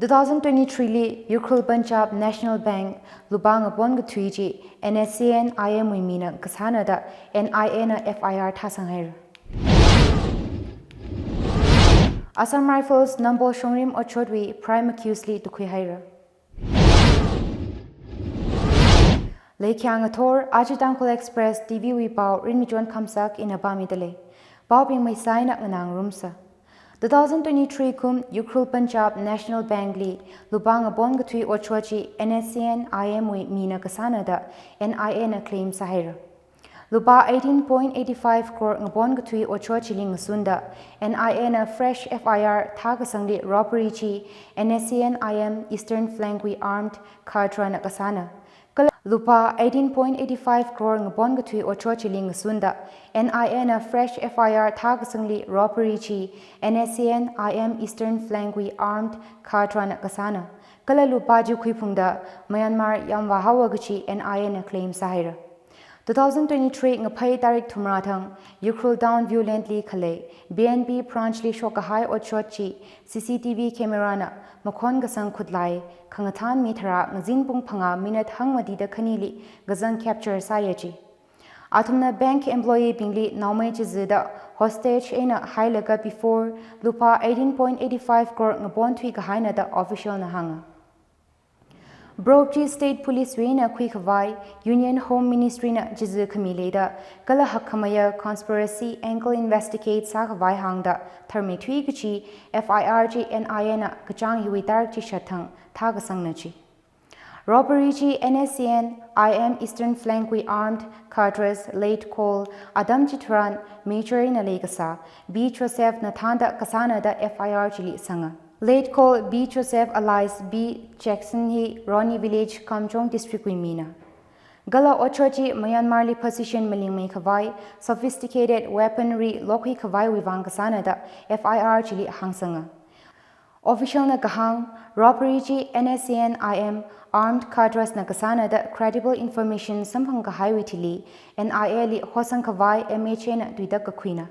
2023 li Yukrul Punjab National Bank Lubang upon Gatuiji NSCN IM Wimina Kasanada and Eina FIR Tasanghair. Assam Rifles Nambo Shongrim Ochotwi Prime Accusely to Kuihaira. Leikyang Ator Tangkhul Express Pvt Rinmichon Khamsak in Abamidale. Bobbing my sign at Anang Rumsa. 2023 kum Yukrul Punjab National Bank li Lubang upon Gatui Ochwachi NSCN IM Mina Kasanada and Eina claim Sahira. Lupa 18.85 crore ngabon gatui Ochwachi ling Sunda and Eina fresh FIR Tagasangli robbery chi NSCN IM Eastern Flank we armed Kartra Nakasana. Lupa 18.85 crore ngabon gatui Ochwachi ling Sunda and Eina fresh FIR Tagasangli robbery chi NSCN IM Eastern Flank we armed Kartra Nakasana. Kala lupa ju kuipungda Myanmar Yamwahawa gachi and Eina claim Sahira. 2023 ngapai tarik thumrathang Yukrul down violently khalei BNP branchly shokahai ochotchi CCTV camera na makhon gasang khudlai khangathan mithara ngajin pung phanga minute hangmadi da khanili gazang capture sayachi athumna bank employee bingli naumai chizida hostage ena hailaga before lupa 18.85 crore ngabon thui gahaina da official na hanga. Brobji State Police Wena Mikhavai Union Home Ministry na jizu kamileda kala hakamaya conspiracy ankle investigate sakavai hangda tharmi thui gichi FIRG and Eina kachang yui tarak chi shathang thagasang na chi robbery chi NSCN IM Eastern Flank we armed Carters late call atam hitharan major na legasa B Joseph Nathanda kasana da FIR chili sanga. Late call B Joseph allies B Jackson hi Ronnie Village Kamjong District Wimina. Gala Ochochi Myanmar li position maling mikhavai sophisticated weaponry lokhi khavai wuivang kasana da FIR chili hangsanga. Official na kahang robbery chi NSCN IM armed cadres na kasana da credible information samphang kahai witili and li hosang khavai MHA na duida kakwina.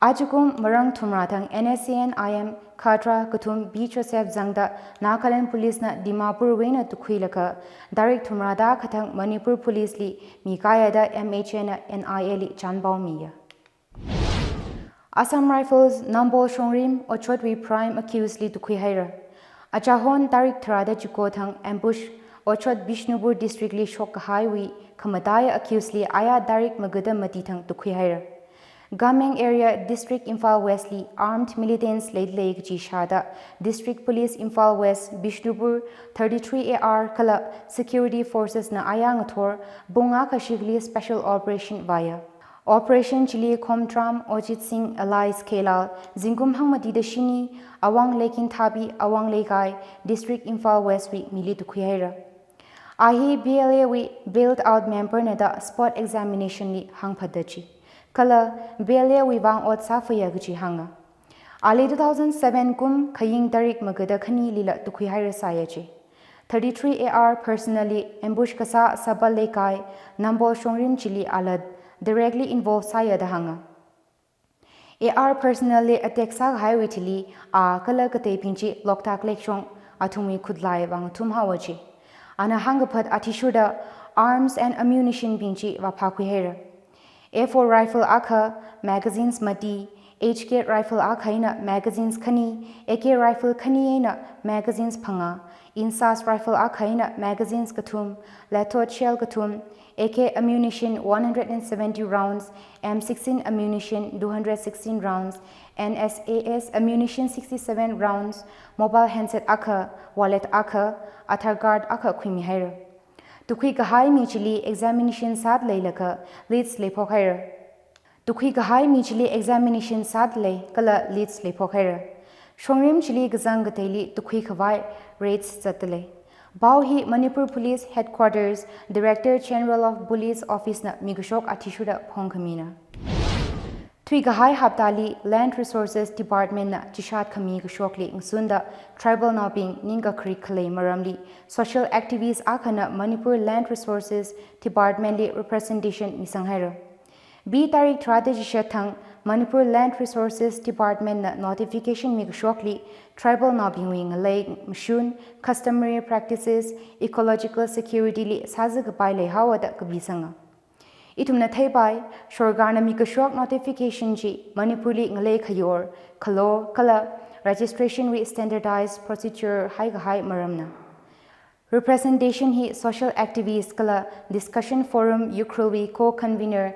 Ajukum marang thumrathang NSCN IM Khatra Kuthum B Joseph Zangda Nagaland Police na Dimapur Wena Tukhuilaka Direct Thumrada Khathang Manipur Police li Mikaya da MHA na NIA li Chanbao Miya. Assam Rifles Nambo Shongrim Ochotwi Prime accused li Tukhuihaira. Achahon Tarik Tharada Jukothang ambush Ochot Bishnupur District li Shok Highway Kamadaya accused li Aya Darik Magada Matithang Tukhuihaira. Gameng area District Imphal West li armed militants late Lake Jishada District Police Imphal West Bishnupur 33 AR kala security forces na ayang athor bunga kashigli special operation via Operation Chili Komtram Ojit Singh allies Kelal Zingkum Hangmati Dashini Awang Lekin Thabi Awang Lekai District Imphal West we mili tukhuyaira Ahi BLA we built out member na da spot examination li hangphadachi Kala BLA wuivang ot safaya guchi hanga. Ali 2007 kum khaying tarik magada khani lila tukhuihaira sayachi. 33 AR personally ambush kasa sabal lekai nambo shongrim chili alad directly involved sayada hanga. AR personally attack sag highway tili a kala kate pinchi loktak lekshong athumi khudlai wang thum hawachi. Ana hangaphat atishuda arms and ammunition pinchi wapakhuihaira. A4 rifle akha magazines mati HK rifle akhaina magazines khani AK rifle khani aina magazines phanga insas rifle akhaina magazines kathum lathot shell kathum AK ammunition 170 rounds M16 ammunition 216 rounds NSAS ammunition 67 rounds mobile handset akha wallet akha aadhar card akha khumi haira Tukhui kahai michili examination sad leilaka leads lepokhaira. Tukhui kahai michili examination sad le kala leads lepokhaira. Shongrim chili gazang gateli tukhui khawai rates zatale. Bauhi Manipur Police Headquarters Director General of Police Office na migashok atishuda phongkamina. Thui kahai haptali Land Resources Department na chishat khami gashoklingsunda tribal nauping ninga khri khalei maramli social activists akhana Manipur Land Resources Department li representation misanghaira B tarik 3 shathang Manipur Land Resources Department na notification mig shortly tribal nabingwing lay mshun customary practices ecological security li sajag pai le hawada kabisanga itumna thaibai shorgarna mikashok notification ji manipuli ngalei khayor khalo kala registration with standardized procedure high maramna representation hi social activist kala discussion forum yukrulwi co-convener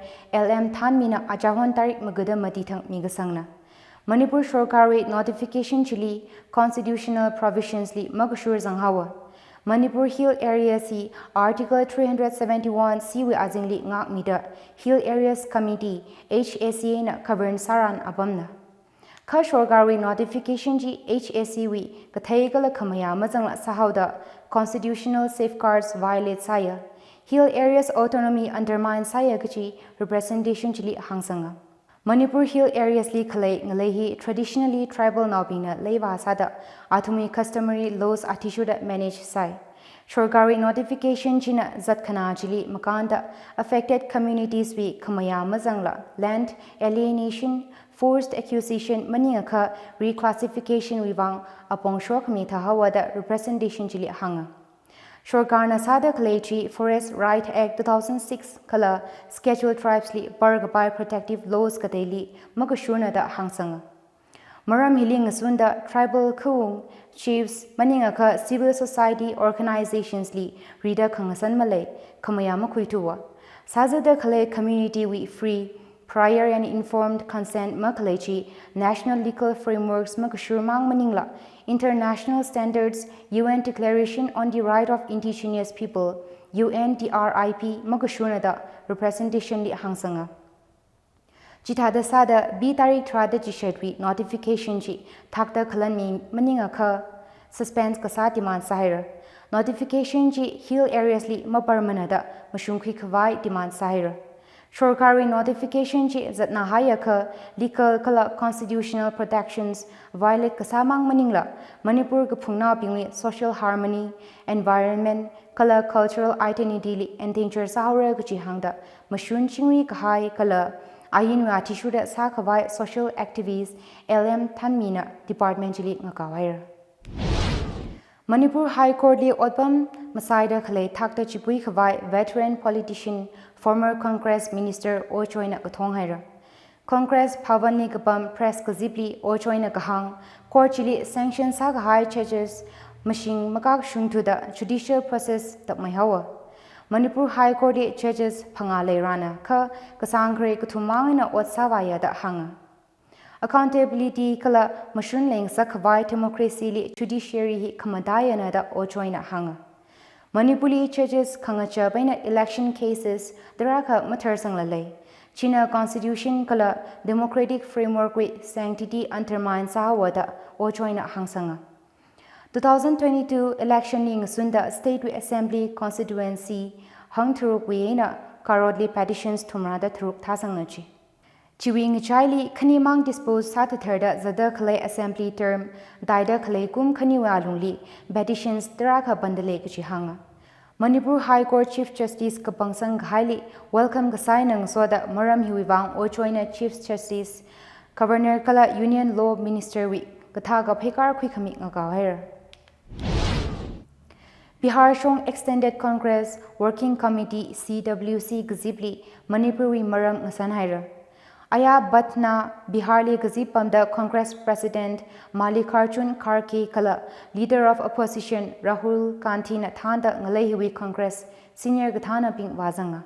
LM Thanmina ajahon tarik magada matithang migasangna Manipur Shorkari notification chili constitutional provisions li magashur zanghawa Manipur Hill Area C Article 371 Siwi Azingli Ngak Mida Hill Areas Committee HACA na govern Saran Abamna Ka Shorgari notification ji HACW Kathayagala Kamaya Mazangla Sahauda constitutional safeguards violate Saya Hill Areas autonomy undermine Saya Gachi representation chili hangsanga Manipur Hill Areas li khalei ngalehi traditionally tribal naubina leiwa sada athumi customary laws atishuda manage sai Shorgari notification china zatkhana chili makanda affected communities we khamaya mazangla land alienation forced acquisition maningakha reclassification wuivang apong shokmi thahawada representation chili hanga Shorgarna Sada Khalei Forest Right Act 2006 Kala Scheduled Tribes Li Bargabai Protective Laws Kateli Magashuna da Hangsanga Maram Hiling Sunda Tribal Kuung Chiefs Maningaka Civil Society Organizations Li Rida Kangasan Malay Kamayama Kuituwa Sazada Khalei Community We Free Prior and Informed Consent Makalechi National Legal Frameworks Makashurmang Maningla International Standards UN Declaration on the Right of Indigenous People UNDRIP Magashunada Representation Li Hangsanga Jithada Sada B Tarik Trada Jishetwi Notification Ji Takta Kalanmi Maningaka Suspense Kasatiman Sahira Notification Ji Hill Areas Li Maparmanada Mashungki Kavai Demand Sahira Shorkari notification ji zatna hayaka legal kala constitutional protections violate kasamang maningla Manipur gphungna pingwi social harmony environment kala cultural identity li endanger sahura gchi hangda mashun chingwi kahai kala ayinwa tishuda sakhawai social activists LM Thanmina department chili ngakawair Manipur High Court li Otbam Masaida Khalei Thakta Chipui Khawai veteran politician former Congress Minister Ochoina Kathonghaira Congress Pavani Kapam Press Kazipli Ochoina Kahang Court chili sanction Sag High Churches Machine Makak Shungtuda judicial process that my hawa Manipur High Court li churches Pangale Rana Ka Kasangre Katumangina Otsavaya da Hanga Accountability kala mashun leng sakhawai democracy li judiciary hi kamadayana da ochoina hanga Manipuli churches khangacha baina election cases daraka mathar sanglalai China constitution kala democratic framework with sanctity undermine sahawada ochoina hangsanga 2022 election ning sunda state assembly constituency hang thuruk eina karodli petitions thumrada thuruk thasangnachi Chiwing Chili Kanimang dispose Sataterda Zada Khalei Assembly term Daida Khalei Kum Kaniwa Lungli petitions Draka Bandale Kachihanga Manipur High Court Chief Justice Kapangsang Haili welcome Gasainang Soda Maram Wuivang Ochoina Chief Justice Governor Kala Union Law Minister Wi Kathaga Phekar Khikhamik Ngakawair Bihar Shong Extended Congress Working Committee CWC Gazipli Manipuri Maram Ngasanhaira Aya Batna Biharli Gazipamda Congress President Mallikarjun Kharge Kala Leader of Opposition Rahul Gandhi Nathanda Ngalehiwi Congress Senior Gathana Ping Wazanga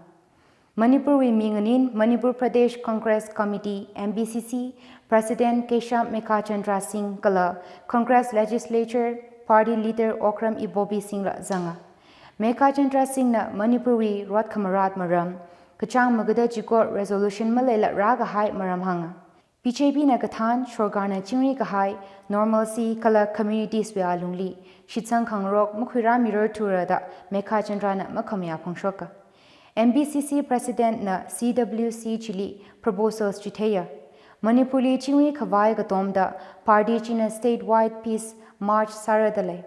Manipur wi Minganin Manipur Pradesh Congress Committee MBCC President Keshav Mekachandra Singh Kala Congress Legislature Party Leader Okram Ibobi Singh Zanga Mekachandra Singh na Manipur wi Rot Kamarat Maram Kachang Magada Jikor Resolution maleilak Raga Hai Maram Hanga BJP na Kathan Shorgarna Chingri Kahai Normalcy Kala Communities Via Lungli Shitsang Kangrok Mukhira Mirror Turada Mekha Chandrana Makamya Pongshoka MBCC President na CWC Chili Proposals Chiteya Manipuli Chingri Kavai Gatomda Party China Statewide Peace March Saradale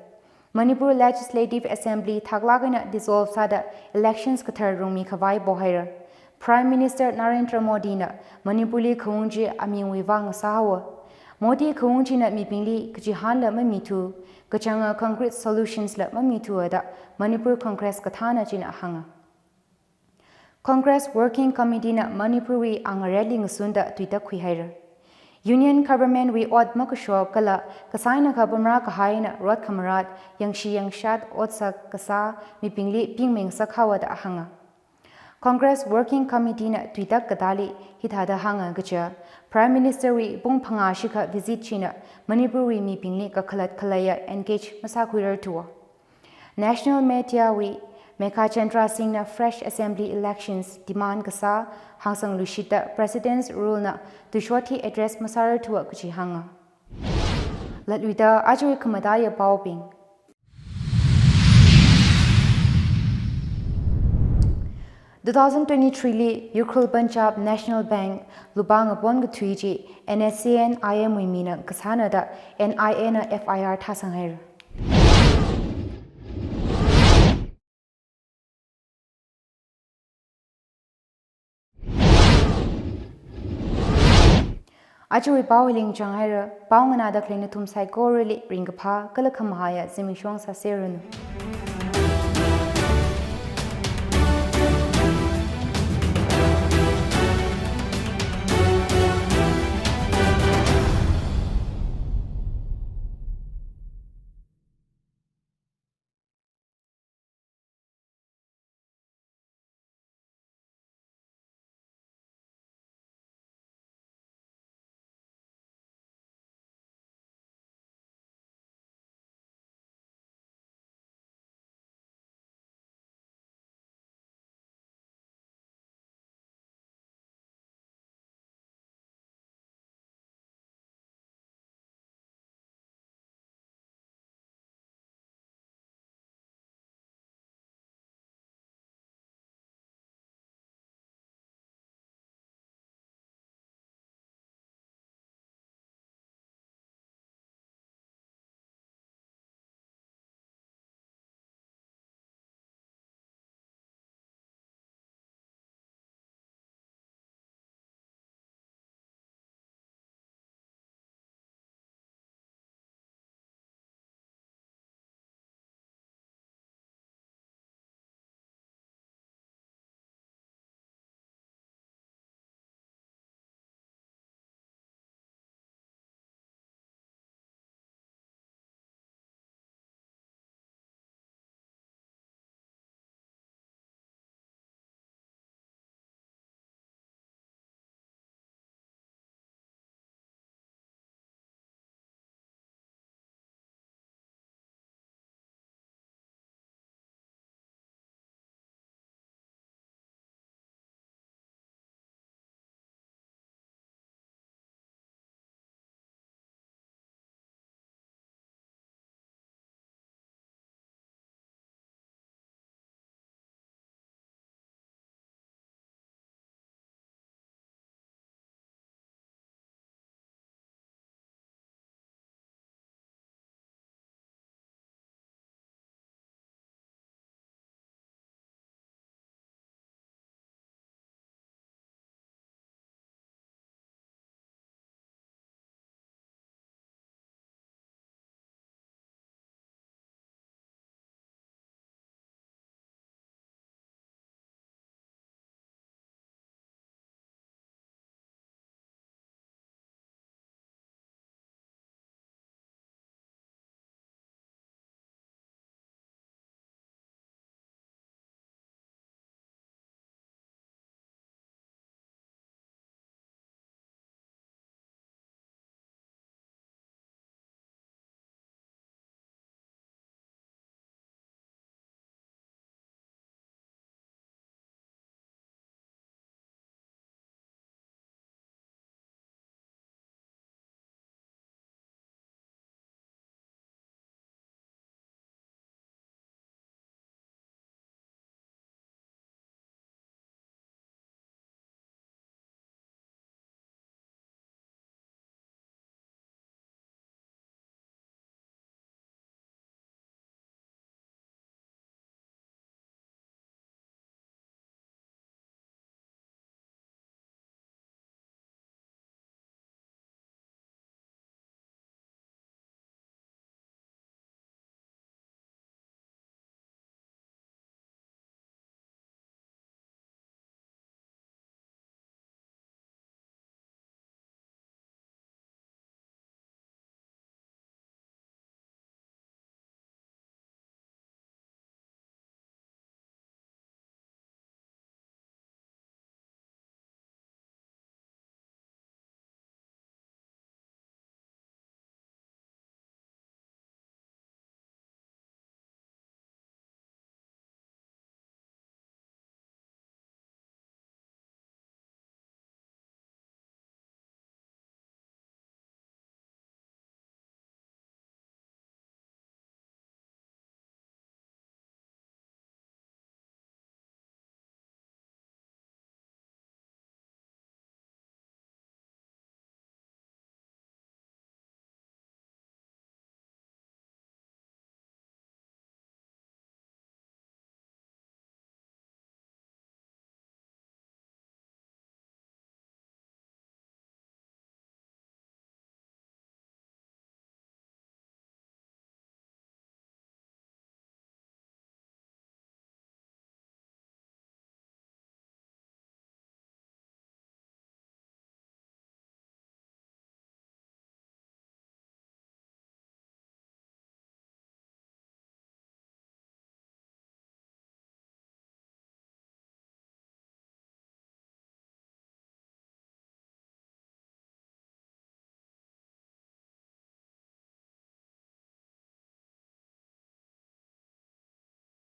Manipur Legislative Assembly Thaglagana dissolve sada elections kathar rumi khawai bohaira Prime Minister Narendra Modi na Manipuri khawungji Amei wuivang sahawa. Modi khawungji na mipingli kajihan la mamitu kachanga concrete solutions la mamitu ada Manipur Congress kathana jina hanga. Congress Working Committee na Manipuri angareli ngasunda tuita khuihaira. Union Government we od makasho kala kasaina khabamra kahaina rod kamarat yangshat otsak kasa mipingli pingmeng sakhawa da hanga. Congress Working Committee na tuita kadali hithada hanga gacha Prime Minister we bung phanga shikha visit china Manipuri mipingli ka khalat khalaya engage masakhuirar tuwa. National Media we Mekha Chandra Singh na fresh assembly elections demand kasa hangsang lushita president's rule na to shorty address masarar tuwa kuchi hanga. Latwita ajoi kamadaya baoping. 2023 li Yukrul Punjab National Bank lubang upon gatuiji NSCN IM wimina kasana da NIA na FIR thasanghair. Ajui bawiling janghaira bawngana da klena tum saikorali ringapha kalakhamahaya zimishong sa serunu.